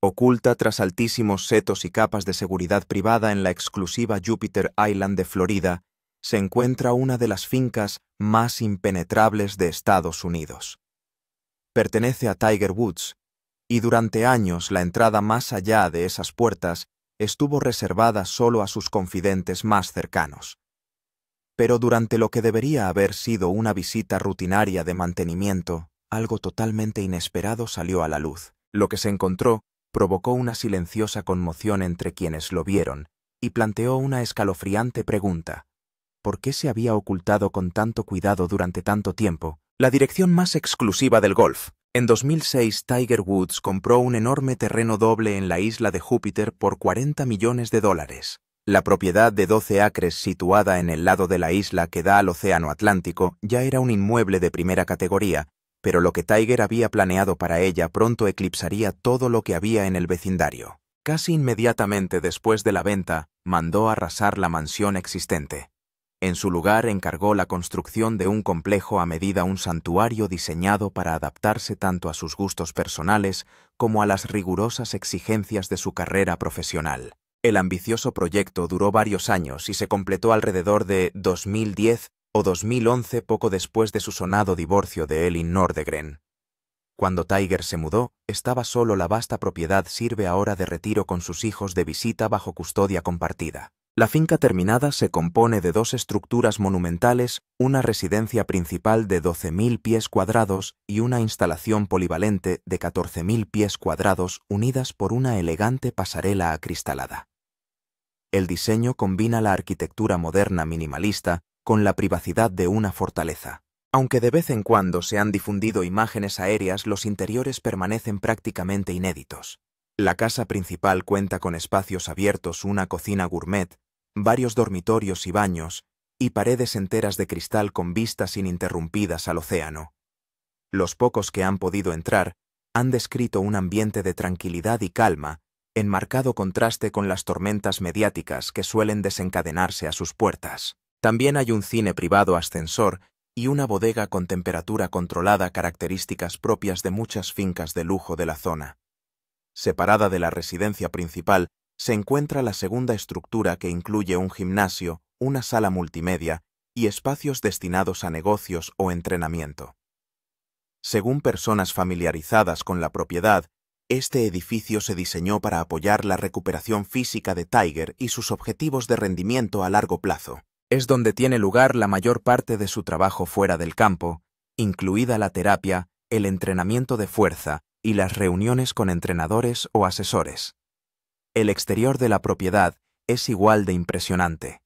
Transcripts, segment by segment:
Oculta tras altísimos setos y capas de seguridad privada en la exclusiva Jupiter Island de Florida, se encuentra una de las fincas más impenetrables de Estados Unidos. Pertenece a Tiger Woods, y durante años la entrada más allá de esas puertas estuvo reservada solo a sus confidentes más cercanos. Pero durante lo que debería haber sido una visita rutinaria de mantenimiento, algo totalmente inesperado salió a la luz. Lo que se encontró provocó una silenciosa conmoción entre quienes lo vieron y planteó una escalofriante pregunta. ¿Por qué se había ocultado con tanto cuidado durante tanto tiempo la dirección más exclusiva del golf? En 2006, Tiger Woods compró un enorme terreno doble en la isla de Júpiter por $40 millones. La propiedad de 12 acres situada en el lado de la isla que da al Océano Atlántico ya era un inmueble de primera categoría, pero lo que Tiger había planeado para ella pronto eclipsaría todo lo que había en el vecindario. Casi inmediatamente después de la venta, mandó arrasar la mansión existente. En su lugar encargó la construcción de un complejo a medida, un santuario diseñado para adaptarse tanto a sus gustos personales como a las rigurosas exigencias de su carrera profesional. El ambicioso proyecto duró varios años y se completó alrededor de 2010 o 2011, poco después de su sonado divorcio de Elin Nordegren. Cuando Tiger se mudó, estaba solo. La vasta propiedad sirve ahora de retiro con sus hijos de visita bajo custodia compartida. La finca terminada se compone de 2 estructuras monumentales, una residencia principal de 12.000 pies cuadrados y una instalación polivalente de 14.000 pies cuadrados unidas por una elegante pasarela acristalada. El diseño combina la arquitectura moderna minimalista con la privacidad de una fortaleza. Aunque de vez en cuando se han difundido imágenes aéreas, los interiores permanecen prácticamente inéditos. La casa principal cuenta con espacios abiertos, una cocina gourmet, varios dormitorios y baños, y paredes enteras de cristal con vistas ininterrumpidas al océano. Los pocos que han podido entrar han descrito un ambiente de tranquilidad y calma, en marcado contraste con las tormentas mediáticas que suelen desencadenarse a sus puertas. También hay un cine privado, ascensor y una bodega con temperatura controlada, características propias de muchas fincas de lujo de la zona. Separada de la residencia principal, se encuentra la segunda estructura, que incluye un gimnasio, una sala multimedia y espacios destinados a negocios o entrenamiento. Según personas familiarizadas con la propiedad, este edificio se diseñó para apoyar la recuperación física de Tiger y sus objetivos de rendimiento a largo plazo. Es donde tiene lugar la mayor parte de su trabajo fuera del campo, incluida la terapia, el entrenamiento de fuerza y las reuniones con entrenadores o asesores. El exterior de la propiedad es igual de impresionante.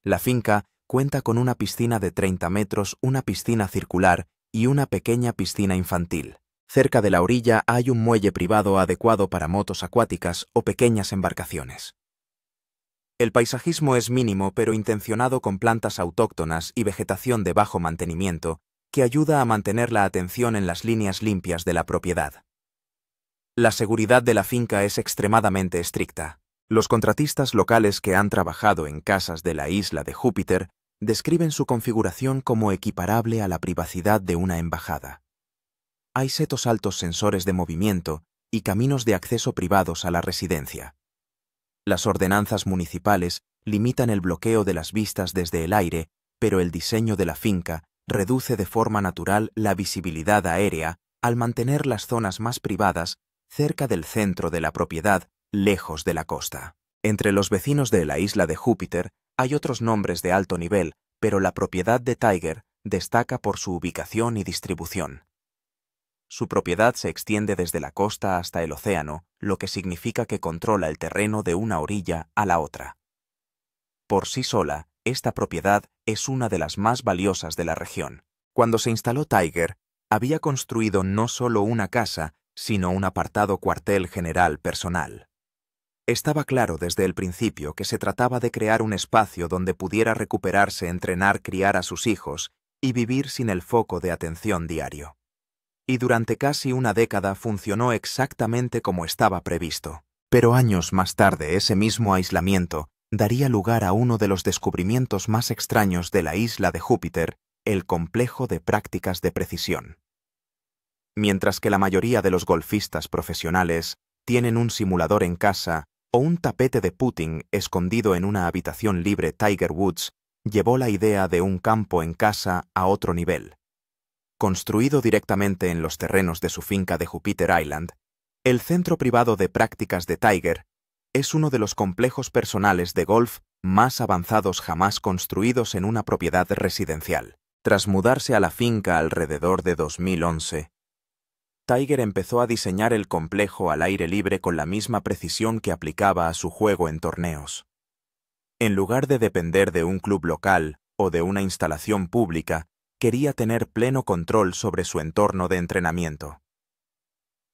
La finca cuenta con una piscina de 30 metros, una piscina circular y una pequeña piscina infantil. Cerca de la orilla hay un muelle privado adecuado para motos acuáticas o pequeñas embarcaciones. El paisajismo es mínimo pero intencionado, con plantas autóctonas y vegetación de bajo mantenimiento que ayuda a mantener la atención en las líneas limpias de la propiedad. La seguridad de la finca es extremadamente estricta. Los contratistas locales que han trabajado en casas de la isla de Júpiter describen su configuración como equiparable a la privacidad de una embajada. Hay setos altos sensores de movimiento y caminos de acceso privados a la residencia. Las ordenanzas municipales limitan el bloqueo de las vistas desde el aire, pero el diseño de la finca reduce de forma natural la visibilidad aérea al mantener las zonas más privadas cerca del centro de la propiedad, lejos de la costa. Entre los vecinos de la isla de Júpiter hay otros nombres de alto nivel, pero la propiedad de Tiger destaca por su ubicación y distribución. Su propiedad se extiende desde la costa hasta el océano, lo que significa que controla el terreno de una orilla a la otra. Por sí sola, esta propiedad es una de las más valiosas de la región. Cuando se instaló Tiger, había construido no solo una casa, sino un apartado cuartel general personal. Estaba claro desde el principio que se trataba de crear un espacio donde pudiera recuperarse, entrenar, criar a sus hijos y vivir sin el foco de atención diario. Y durante casi una década funcionó exactamente como estaba previsto. Pero años más tarde, ese mismo aislamiento daría lugar a uno de los descubrimientos más extraños de la isla de Júpiter, el complejo de prácticas de precisión. Mientras que la mayoría de los golfistas profesionales tienen un simulador en casa o un tapete de putting escondido en una habitación libre. Tiger Woods llevó la idea de un campo en casa a otro nivel. Construido directamente en los terrenos de su finca de Jupiter Island, el centro privado de prácticas de Tiger es uno de los complejos personales de golf más avanzados jamás construidos en una propiedad residencial. Tras mudarse a la finca alrededor de 2011, Tiger empezó a diseñar el complejo al aire libre con la misma precisión que aplicaba a su juego en torneos. En lugar de depender de un club local o de una instalación pública, quería tener pleno control sobre su entorno de entrenamiento.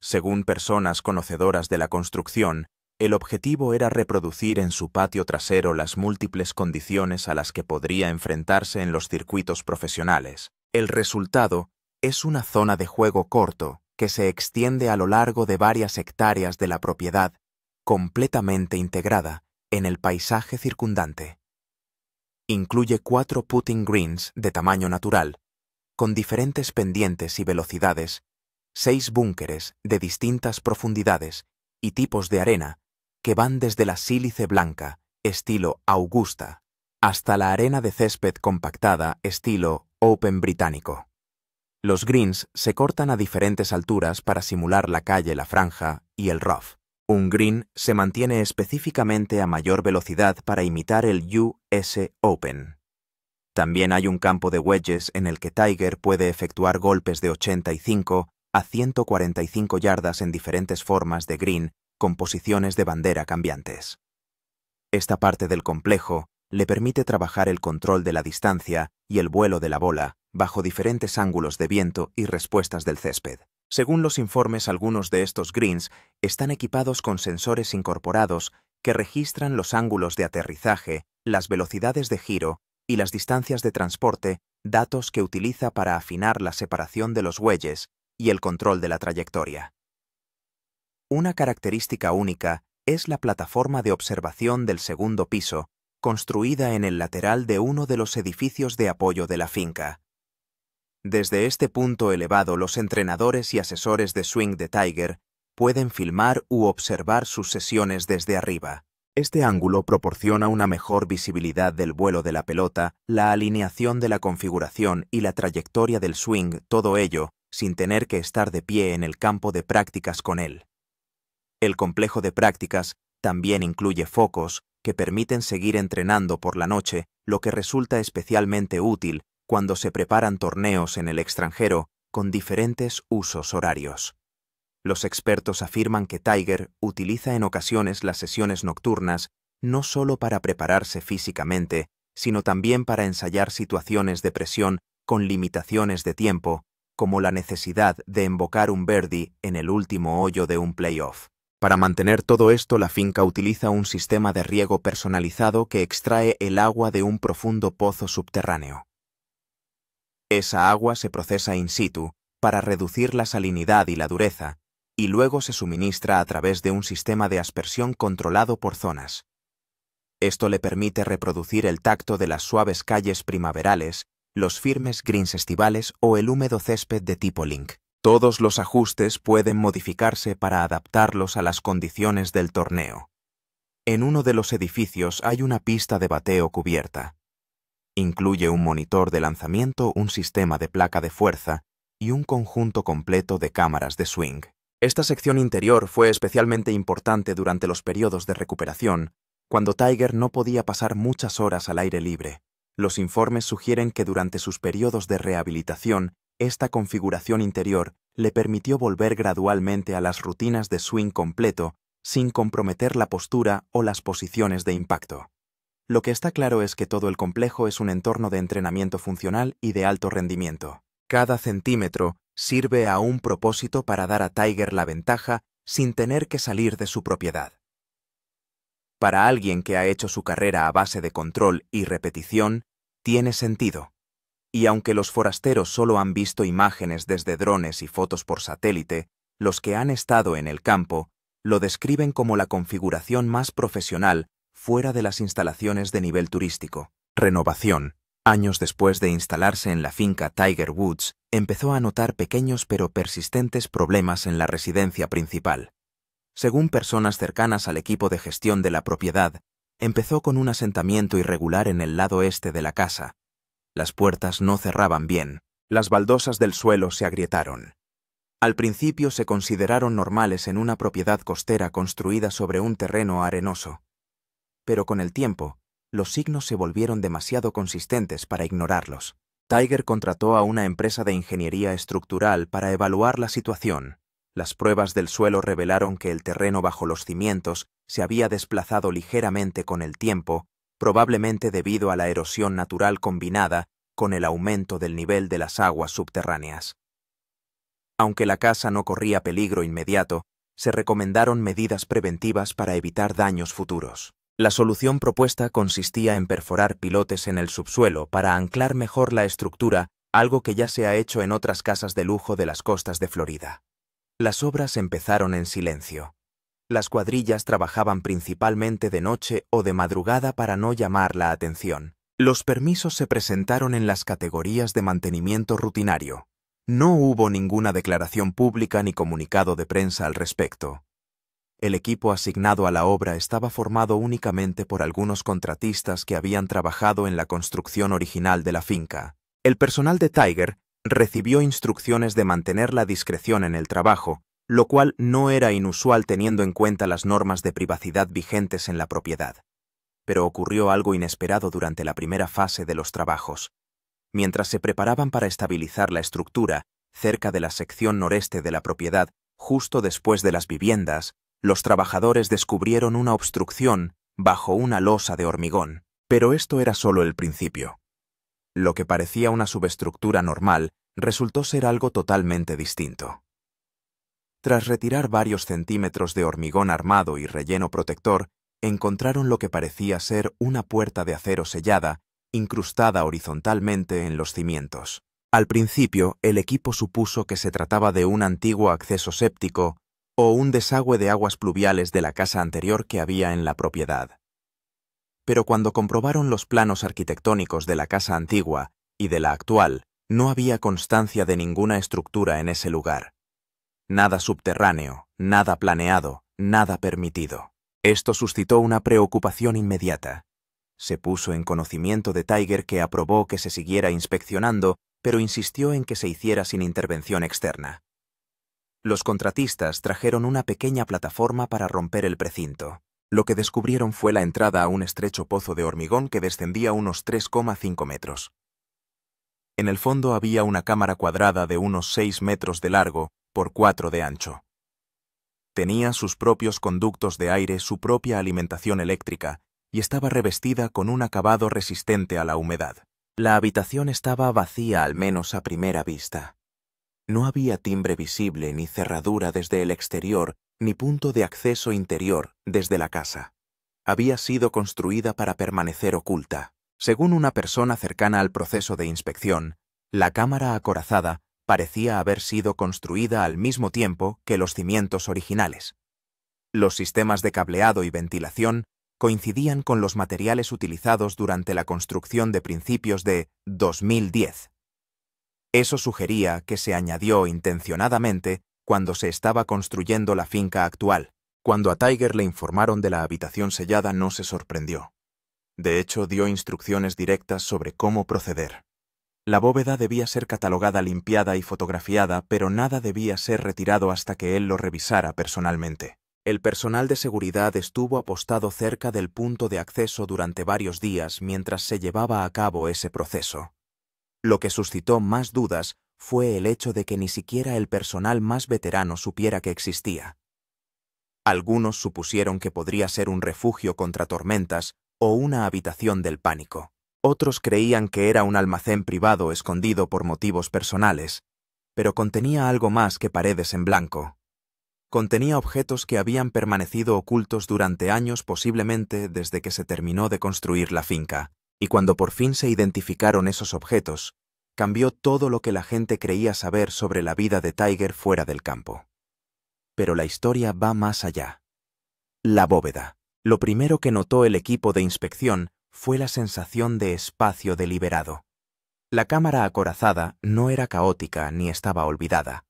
Según personas conocedoras de la construcción, el objetivo era reproducir en su patio trasero las múltiples condiciones a las que podría enfrentarse en los circuitos profesionales. El resultado es una zona de juego corto que se extiende a lo largo de varias hectáreas de la propiedad, completamente integrada en el paisaje circundante. Incluye 4 putting greens de tamaño natural, con diferentes pendientes y velocidades, 6 búnkeres de distintas profundidades y tipos de arena que van desde la sílice blanca, estilo Augusta, hasta la arena de césped compactada, estilo Open británico. Los greens se cortan a diferentes alturas para simular la calle, la franja y el rough. Un green se mantiene específicamente a mayor velocidad para imitar el US Open. También hay un campo de wedges en el que Tiger puede efectuar golpes de 85 a 145 yardas en diferentes formas de green con posiciones de bandera cambiantes. Esta parte del complejo le permite trabajar el control de la distancia y el vuelo de la bola bajo diferentes ángulos de viento y respuestas del césped. Según los informes, algunos de estos greens están equipados con sensores incorporados que registran los ángulos de aterrizaje, las velocidades de giro y las distancias de transporte, datos que utiliza para afinar la separación de los wedges y el control de la trayectoria. Una característica única es la plataforma de observación del segundo piso, construida en el lateral de uno de los edificios de apoyo de la finca. Desde este punto elevado, los entrenadores y asesores de swing de Tiger pueden filmar u observar sus sesiones desde arriba. Este ángulo proporciona una mejor visibilidad del vuelo de la pelota, la alineación de la configuración y la trayectoria del swing, todo ello sin tener que estar de pie en el campo de prácticas con él. El complejo de prácticas también incluye focos que permiten seguir entrenando por la noche, lo que resulta especialmente útil cuando se preparan torneos en el extranjero con diferentes usos horarios. Los expertos afirman que Tiger utiliza en ocasiones las sesiones nocturnas no solo para prepararse físicamente, sino también para ensayar situaciones de presión con limitaciones de tiempo, como la necesidad de embocar un birdie en el último hoyo de un playoff. Para mantener todo esto, la finca utiliza un sistema de riego personalizado que extrae el agua de un profundo pozo subterráneo. Esa agua se procesa in situ para reducir la salinidad y la dureza, y luego se suministra a través de un sistema de aspersión controlado por zonas. Esto le permite reproducir el tacto de las suaves calles primaverales, los firmes greens estivales o el húmedo césped de tipo link. Todos los ajustes pueden modificarse para adaptarlos a las condiciones del torneo. En uno de los edificios hay una pista de bateo cubierta. Incluye un monitor de lanzamiento, un sistema de placa de fuerza y un conjunto completo de cámaras de swing. Esta sección interior fue especialmente importante durante los periodos de recuperación, cuando Tiger no podía pasar muchas horas al aire libre. Los informes sugieren que durante sus periodos de rehabilitación, esta configuración interior le permitió volver gradualmente a las rutinas de swing completo sin comprometer la postura o las posiciones de impacto. Lo que está claro es que todo el complejo es un entorno de entrenamiento funcional y de alto rendimiento. Cada centímetro sirve a un propósito para dar a Tiger la ventaja sin tener que salir de su propiedad. Para alguien que ha hecho su carrera a base de control y repetición, tiene sentido. Y aunque los forasteros solo han visto imágenes desde drones y fotos por satélite, los que han estado en el campo lo describen como la configuración más profesional fuera de las instalaciones de nivel turístico. Renovación. Años después de instalarse en la finca, Tiger Woods empezó a notar pequeños pero persistentes problemas en la residencia principal. Según personas cercanas al equipo de gestión de la propiedad, empezó con un asentamiento irregular en el lado este de la casa. Las puertas no cerraban bien, las baldosas del suelo se agrietaron. Al principio se consideraron normales en una propiedad costera construida sobre un terreno arenoso. Pero con el tiempo, los signos se volvieron demasiado consistentes para ignorarlos. Tiger contrató a una empresa de ingeniería estructural para evaluar la situación. Las pruebas del suelo revelaron que el terreno bajo los cimientos se había desplazado ligeramente con el tiempo, probablemente debido a la erosión natural combinada con el aumento del nivel de las aguas subterráneas. Aunque la casa no corría peligro inmediato, se recomendaron medidas preventivas para evitar daños futuros. La solución propuesta consistía en perforar pilotes en el subsuelo para anclar mejor la estructura, algo que ya se ha hecho en otras casas de lujo de las costas de Florida. Las obras empezaron en silencio. Las cuadrillas trabajaban principalmente de noche o de madrugada para no llamar la atención. Los permisos se presentaron en las categorías de mantenimiento rutinario. No hubo ninguna declaración pública ni comunicado de prensa al respecto. El equipo asignado a la obra estaba formado únicamente por algunos contratistas que habían trabajado en la construcción original de la finca. El personal de Tiger recibió instrucciones de mantener la discreción en el trabajo, lo cual no era inusual teniendo en cuenta las normas de privacidad vigentes en la propiedad. Pero ocurrió algo inesperado durante la primera fase de los trabajos. Mientras se preparaban para estabilizar la estructura, cerca de la sección noreste de la propiedad, justo después de las viviendas, los trabajadores descubrieron una obstrucción bajo una losa de hormigón. Pero esto era solo el principio. Lo que parecía una subestructura normal resultó ser algo totalmente distinto. Tras retirar varios centímetros de hormigón armado y relleno protector, encontraron lo que parecía ser una puerta de acero sellada, incrustada horizontalmente en los cimientos. Al principio, el equipo supuso que se trataba de un antiguo acceso séptico o un desagüe de aguas pluviales de la casa anterior que había en la propiedad. Pero cuando comprobaron los planos arquitectónicos de la casa antigua y de la actual, no había constancia de ninguna estructura en ese lugar. Nada subterráneo, nada planeado, nada permitido. Esto suscitó una preocupación inmediata. Se puso en conocimiento de Tiger, que aprobó que se siguiera inspeccionando, pero insistió en que se hiciera sin intervención externa. Los contratistas trajeron una pequeña plataforma para romper el precinto. Lo que descubrieron fue la entrada a un estrecho pozo de hormigón que descendía unos 3,5 metros. En el fondo había una cámara cuadrada de unos 6 metros de largo por 4 de ancho. Tenía sus propios conductos de aire, su propia alimentación eléctrica, y estaba revestida con un acabado resistente a la humedad. La habitación estaba vacía, al menos a primera vista. No había timbre visible, ni cerradura desde el exterior, ni punto de acceso interior desde la casa. Había sido construida para permanecer oculta. Según una persona cercana al proceso de inspección, la cámara acorazada parecía haber sido construida al mismo tiempo que los cimientos originales. Los sistemas de cableado y ventilación coincidían con los materiales utilizados durante la construcción de principios de 2010. Eso sugería que se añadió intencionadamente cuando se estaba construyendo la finca actual. Cuando a Tiger le informaron de la habitación sellada, no se sorprendió. De hecho, dio instrucciones directas sobre cómo proceder. La bóveda debía ser catalogada, limpiada y fotografiada, pero nada debía ser retirado hasta que él lo revisara personalmente. El personal de seguridad estuvo apostado cerca del punto de acceso durante varios días mientras se llevaba a cabo ese proceso. Lo que suscitó más dudas fue el hecho de que ni siquiera el personal más veterano supiera que existía. Algunos supusieron que podría ser un refugio contra tormentas o una habitación del pánico. Otros creían que era un almacén privado escondido por motivos personales, pero contenía algo más que paredes en blanco. Contenía objetos que habían permanecido ocultos durante años, posiblemente desde que se terminó de construir la finca. Y cuando por fin se identificaron esos objetos, cambió todo lo que la gente creía saber sobre la vida de Tiger fuera del campo. Pero la historia va más allá. La bóveda. Lo primero que notó el equipo de inspección fue la sensación de espacio deliberado. La cámara acorazada no era caótica ni estaba olvidada.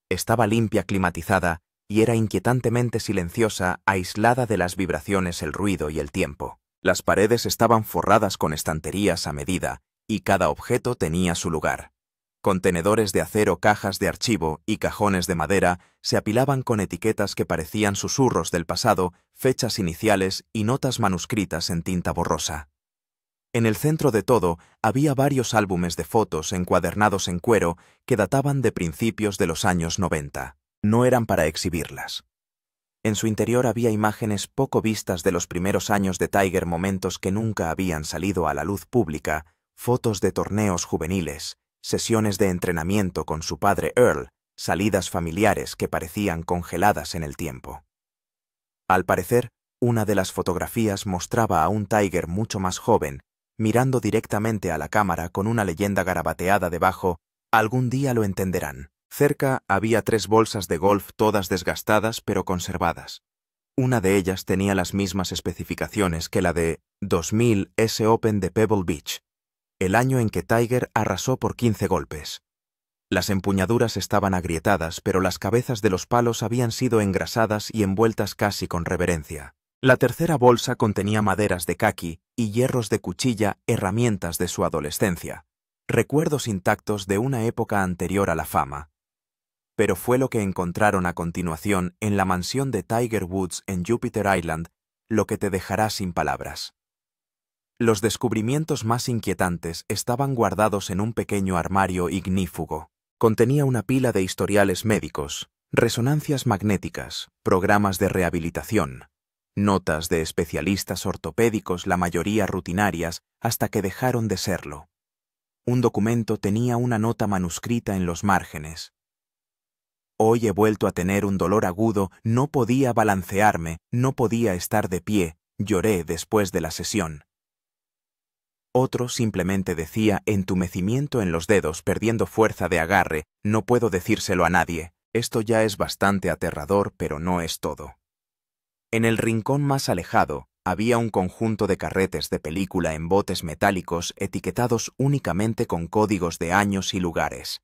Estaba limpia, climatizada y era inquietantemente silenciosa, aislada de las vibraciones, el ruido y el tiempo. Las paredes estaban forradas con estanterías a medida, y cada objeto tenía su lugar. Contenedores de acero, cajas de archivo y cajones de madera se apilaban con etiquetas que parecían susurros del pasado, fechas iniciales y notas manuscritas en tinta borrosa. En el centro de todo había varios álbumes de fotos encuadernados en cuero que databan de principios de los años 90. No eran para exhibirlas. En su interior había imágenes poco vistas de los primeros años de Tiger, momentos que nunca habían salido a la luz pública, fotos de torneos juveniles, sesiones de entrenamiento con su padre Earl, salidas familiares que parecían congeladas en el tiempo. Al parecer, una de las fotografías mostraba a un Tiger mucho más joven, mirando directamente a la cámara con una leyenda garabateada debajo: «Algún día lo entenderán». Cerca había 3 bolsas de golf, todas desgastadas pero conservadas. Una de ellas tenía las mismas especificaciones que la de 2000 S Open de Pebble Beach, el año en que Tiger arrasó por 15 golpes. Las empuñaduras estaban agrietadas, pero las cabezas de los palos habían sido engrasadas y envueltas casi con reverencia. La tercera bolsa contenía maderas de caqui y hierros de cuchilla, herramientas de su adolescencia, recuerdos intactos de una época anterior a la fama. Pero fue lo que encontraron a continuación en la mansión de Tiger Woods en Jupiter Island lo que te dejará sin palabras. Los descubrimientos más inquietantes estaban guardados en un pequeño armario ignífugo. Contenía una pila de historiales médicos, resonancias magnéticas, programas de rehabilitación, notas de especialistas ortopédicos, la mayoría rutinarias, hasta que dejaron de serlo. Un documento tenía una nota manuscrita en los márgenes. «Hoy he vuelto a tener un dolor agudo, no podía balancearme, no podía estar de pie, lloré después de la sesión». Otro simplemente decía: «Entumecimiento en los dedos, perdiendo fuerza de agarre, no puedo decírselo a nadie». Esto ya es bastante aterrador, pero no es todo. En el rincón más alejado había un conjunto de carretes de película en botes metálicos etiquetados únicamente con códigos de años y lugares.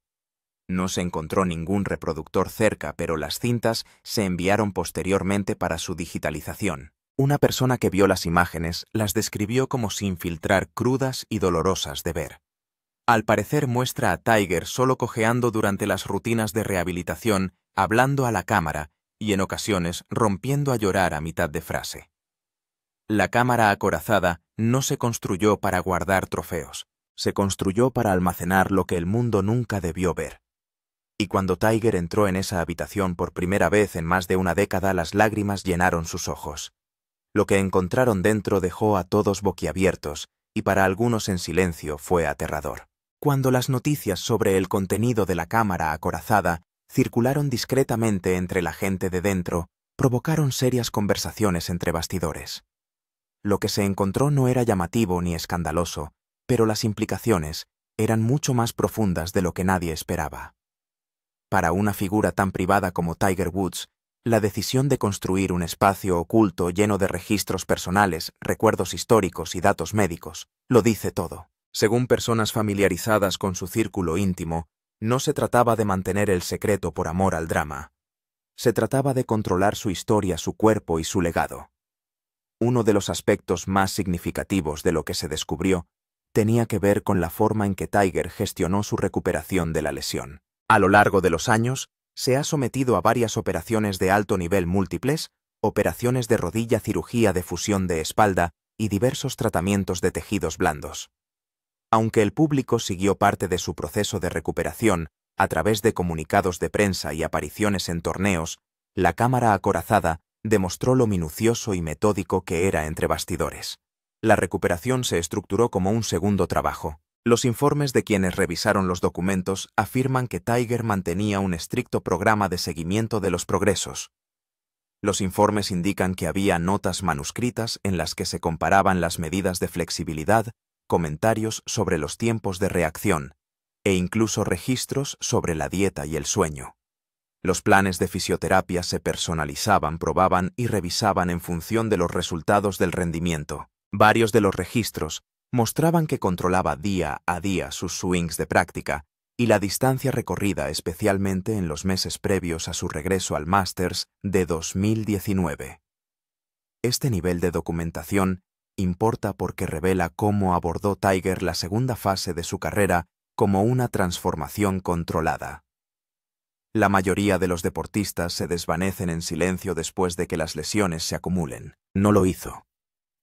No se encontró ningún reproductor cerca, pero las cintas se enviaron posteriormente para su digitalización. Una persona que vio las imágenes las describió como sin filtrar, crudas y dolorosas de ver. Al parecer muestra a Tiger solo cojeando durante las rutinas de rehabilitación, hablando a la cámara y en ocasiones rompiendo a llorar a mitad de frase. La cámara acorazada no se construyó para guardar trofeos, se construyó para almacenar lo que el mundo nunca debió ver. Y cuando Tiger entró en esa habitación por primera vez en más de una década, las lágrimas llenaron sus ojos. Lo que encontraron dentro dejó a todos boquiabiertos, y para algunos en silencio fue aterrador. Cuando las noticias sobre el contenido de la cámara acorazada circularon discretamente entre la gente de dentro, provocaron serias conversaciones entre bastidores. Lo que se encontró no era llamativo ni escandaloso, pero las implicaciones eran mucho más profundas de lo que nadie esperaba. Para una figura tan privada como Tiger Woods, la decisión de construir un espacio oculto lleno de registros personales, recuerdos históricos y datos médicos, lo dice todo. Según personas familiarizadas con su círculo íntimo, no se trataba de mantener el secreto por amor al drama. Se trataba de controlar su historia, su cuerpo y su legado. Uno de los aspectos más significativos de lo que se descubrió tenía que ver con la forma en que Tiger gestionó su recuperación de la lesión. A lo largo de los años, se ha sometido a varias operaciones de alto nivel múltiples, operaciones de rodilla, cirugía de fusión de espalda y diversos tratamientos de tejidos blandos. Aunque el público siguió parte de su proceso de recuperación a través de comunicados de prensa y apariciones en torneos, la cámara acorazada demostró lo minucioso y metódico que era entre bastidores. La recuperación se estructuró como un segundo trabajo. Los informes de quienes revisaron los documentos afirman que Tiger mantenía un estricto programa de seguimiento de los progresos. Los informes indican que había notas manuscritas en las que se comparaban las medidas de flexibilidad, comentarios sobre los tiempos de reacción, e incluso registros sobre la dieta y el sueño. Los planes de fisioterapia se personalizaban, probaban y revisaban en función de los resultados del rendimiento. Varios de los registros mostraban que controlaba día a día sus swings de práctica y la distancia recorrida especialmente en los meses previos a su regreso al Masters de 2019. Este nivel de documentación importa porque revela cómo abordó Tiger la segunda fase de su carrera como una transformación controlada. La mayoría de los deportistas se desvanecen en silencio después de que las lesiones se acumulen. No lo hizo.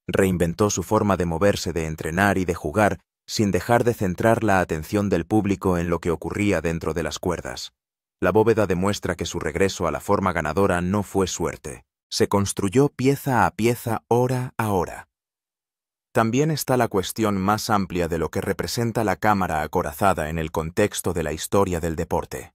Reinventó su forma de moverse, de entrenar y de jugar, sin dejar de centrar la atención del público en lo que ocurría dentro de las cuerdas. La bóveda demuestra que su regreso a la forma ganadora no fue suerte. Se construyó pieza a pieza, hora a hora. También está la cuestión más amplia de lo que representa la cámara acorazada en el contexto de la historia del deporte.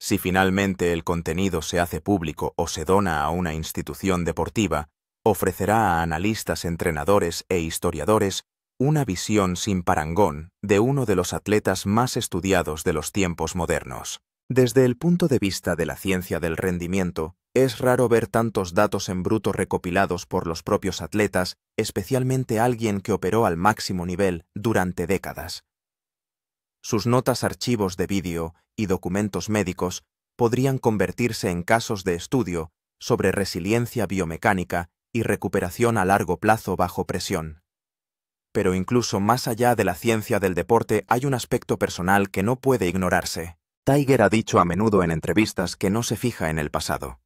Si finalmente el contenido se hace público o se dona a una institución deportiva, ofrecerá a analistas, entrenadores e historiadores una visión sin parangón de uno de los atletas más estudiados de los tiempos modernos. Desde el punto de vista de la ciencia del rendimiento, es raro ver tantos datos en bruto recopilados por los propios atletas, especialmente alguien que operó al máximo nivel durante décadas. Sus notas, archivos de vídeo y documentos médicos podrían convertirse en casos de estudio sobre resiliencia biomecánica y recuperación a largo plazo bajo presión. Pero incluso más allá de la ciencia del deporte hay un aspecto personal que no puede ignorarse. Tiger ha dicho a menudo en entrevistas que no se fija en el pasado.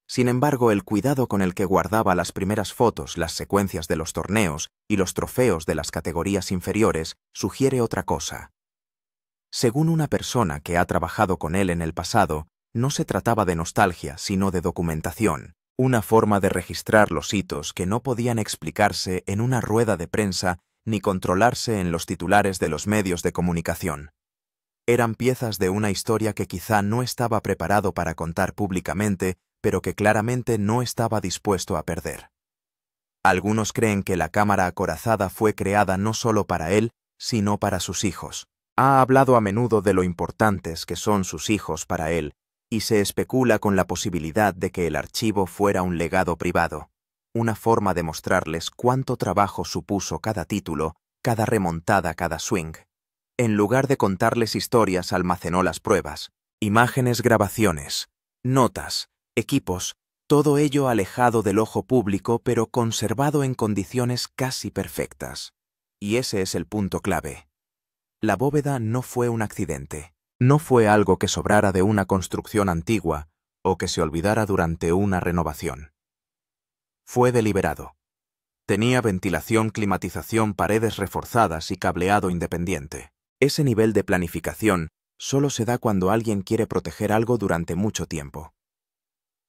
Sin embargo, el cuidado con el que guardaba las primeras fotos, las secuencias de los torneos y los trofeos de las categorías inferiores sugiere otra cosa. Según una persona que ha trabajado con él en el pasado, no se trataba de nostalgia, sino de documentación, una forma de registrar los hitos que no podían explicarse en una rueda de prensa ni controlarse en los titulares de los medios de comunicación. Eran piezas de una historia que quizá no estaba preparado para contar públicamente, pero que claramente no estaba dispuesto a perder. Algunos creen que la cámara acorazada fue creada no solo para él, sino para sus hijos. Ha hablado a menudo de lo importantes que son sus hijos para él, y se especula con la posibilidad de que el archivo fuera un legado privado, una forma de mostrarles cuánto trabajo supuso cada título, cada remontada, cada swing. En lugar de contarles historias, almacenó las pruebas, imágenes, grabaciones, notas, equipos, todo ello alejado del ojo público pero conservado en condiciones casi perfectas. Y ese es el punto clave. La bóveda no fue un accidente. No fue algo que sobrara de una construcción antigua o que se olvidara durante una renovación. Fue deliberado. Tenía ventilación, climatización, paredes reforzadas y cableado independiente. Ese nivel de planificación solo se da cuando alguien quiere proteger algo durante mucho tiempo.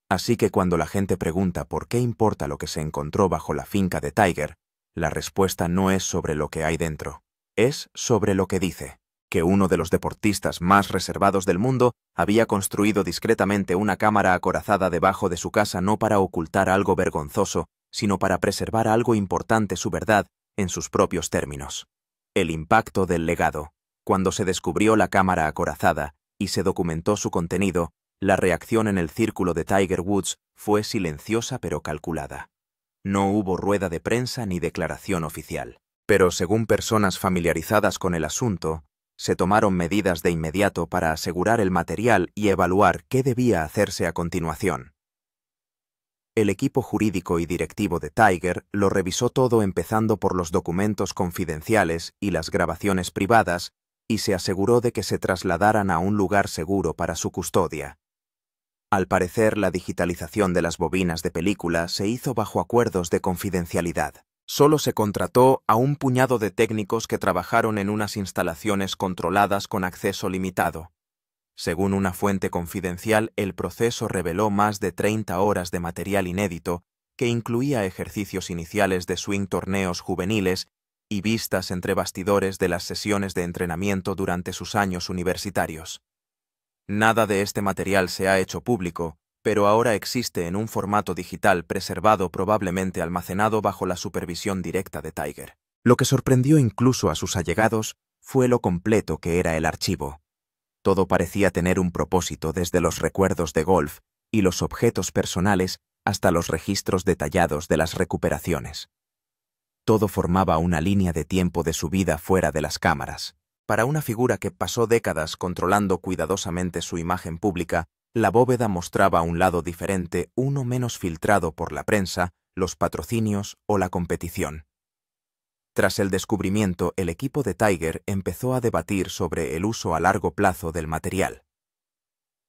Así que cuando la gente pregunta por qué importa lo que se encontró bajo la finca de Tiger, la respuesta no es sobre lo que hay dentro, es sobre lo que dice, que uno de los deportistas más reservados del mundo había construido discretamente una cámara acorazada debajo de su casa no para ocultar algo vergonzoso, sino para preservar algo importante, su verdad, en sus propios términos. El impacto del legado. Cuando se descubrió la cámara acorazada y se documentó su contenido, la reacción en el círculo de Tiger Woods fue silenciosa pero calculada. No hubo rueda de prensa ni declaración oficial. Pero según personas familiarizadas con el asunto, se tomaron medidas de inmediato para asegurar el material y evaluar qué debía hacerse a continuación. El equipo jurídico y directivo de Tiger lo revisó todo empezando por los documentos confidenciales y las grabaciones privadas y se aseguró de que se trasladaran a un lugar seguro para su custodia. Al parecer, la digitalización de las bobinas de película se hizo bajo acuerdos de confidencialidad. Solo se contrató a un puñado de técnicos que trabajaron en unas instalaciones controladas con acceso limitado. Según una fuente confidencial, el proceso reveló más de 30 horas de material inédito que incluía ejercicios iniciales de swing, torneos juveniles y vistas entre bastidores de las sesiones de entrenamiento durante sus años universitarios. Nada de este material se ha hecho público, pero ahora existe en un formato digital preservado, probablemente almacenado bajo la supervisión directa de Tiger. Lo que sorprendió incluso a sus allegados fue lo completo que era el archivo. Todo parecía tener un propósito, desde los recuerdos de golf y los objetos personales hasta los registros detallados de las recuperaciones. Todo formaba una línea de tiempo de su vida fuera de las cámaras. Para una figura que pasó décadas controlando cuidadosamente su imagen pública, la bóveda mostraba un lado diferente, uno menos filtrado por la prensa, los patrocinios o la competición. Tras el descubrimiento, el equipo de Tiger empezó a debatir sobre el uso a largo plazo del material.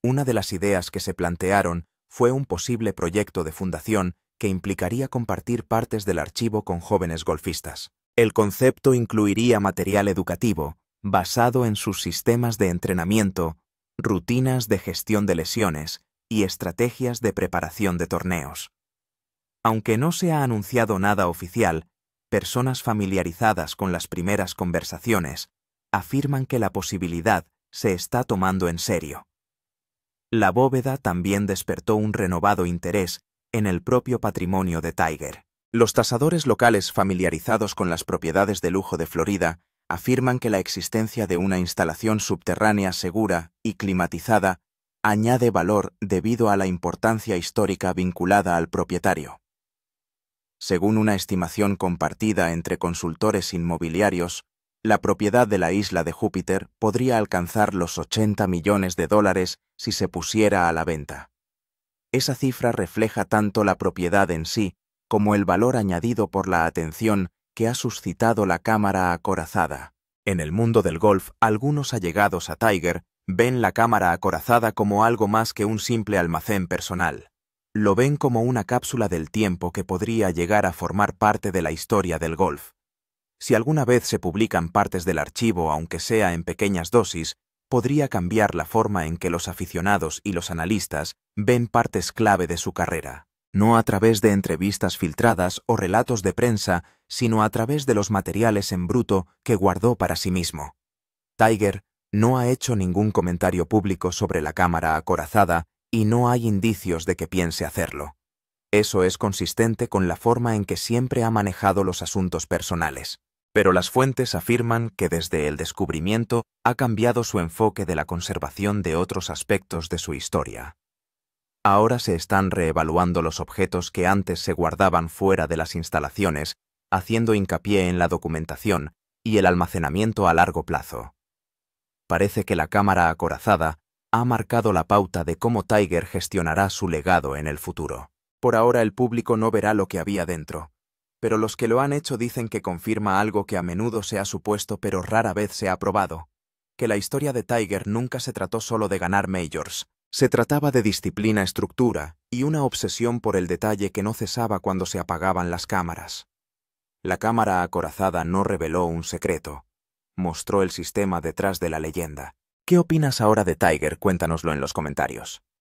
Una de las ideas que se plantearon fue un posible proyecto de fundación que implicaría compartir partes del archivo con jóvenes golfistas. El concepto incluiría material educativo, basado en sus sistemas de entrenamiento, rutinas de gestión de lesiones y estrategias de preparación de torneos. Aunque no se ha anunciado nada oficial, personas familiarizadas con las primeras conversaciones afirman que la posibilidad se está tomando en serio. La bóveda también despertó un renovado interés en el propio patrimonio de Tiger. Los tasadores locales familiarizados con las propiedades de lujo de Florida afirman que la existencia de una instalación subterránea segura y climatizada añade valor debido a la importancia histórica vinculada al propietario. Según una estimación compartida entre consultores inmobiliarios, la propiedad de la isla de Júpiter podría alcanzar los $80 millones si se pusiera a la venta. Esa cifra refleja tanto la propiedad en sí como el valor añadido por la atención que ha suscitado la cámara acorazada. En el mundo del golf, algunos allegados a Tiger ven la cámara acorazada como algo más que un simple almacén personal. Lo ven como una cápsula del tiempo que podría llegar a formar parte de la historia del golf. Si alguna vez se publican partes del archivo, aunque sea en pequeñas dosis, podría cambiar la forma en que los aficionados y los analistas ven partes clave de su carrera. No a través de entrevistas filtradas o relatos de prensa, sino a través de los materiales en bruto que guardó para sí mismo. Tiger no ha hecho ningún comentario público sobre la cámara acorazada y no hay indicios de que piense hacerlo. Eso es consistente con la forma en que siempre ha manejado los asuntos personales. Pero las fuentes afirman que desde el descubrimiento ha cambiado su enfoque de la conservación de otros aspectos de su historia. Ahora se están reevaluando los objetos que antes se guardaban fuera de las instalaciones, haciendo hincapié en la documentación y el almacenamiento a largo plazo. Parece que la cámara acorazada ha marcado la pauta de cómo Tiger gestionará su legado en el futuro. Por ahora el público no verá lo que había dentro, pero los que lo han hecho dicen que confirma algo que a menudo se ha supuesto pero rara vez se ha probado, que la historia de Tiger nunca se trató solo de ganar majors. Se trataba de disciplina, estructura y una obsesión por el detalle que no cesaba cuando se apagaban las cámaras. La cámara acorazada no reveló un secreto, mostró el sistema detrás de la leyenda. ¿Qué opinas ahora de Tiger? Cuéntanoslo en los comentarios.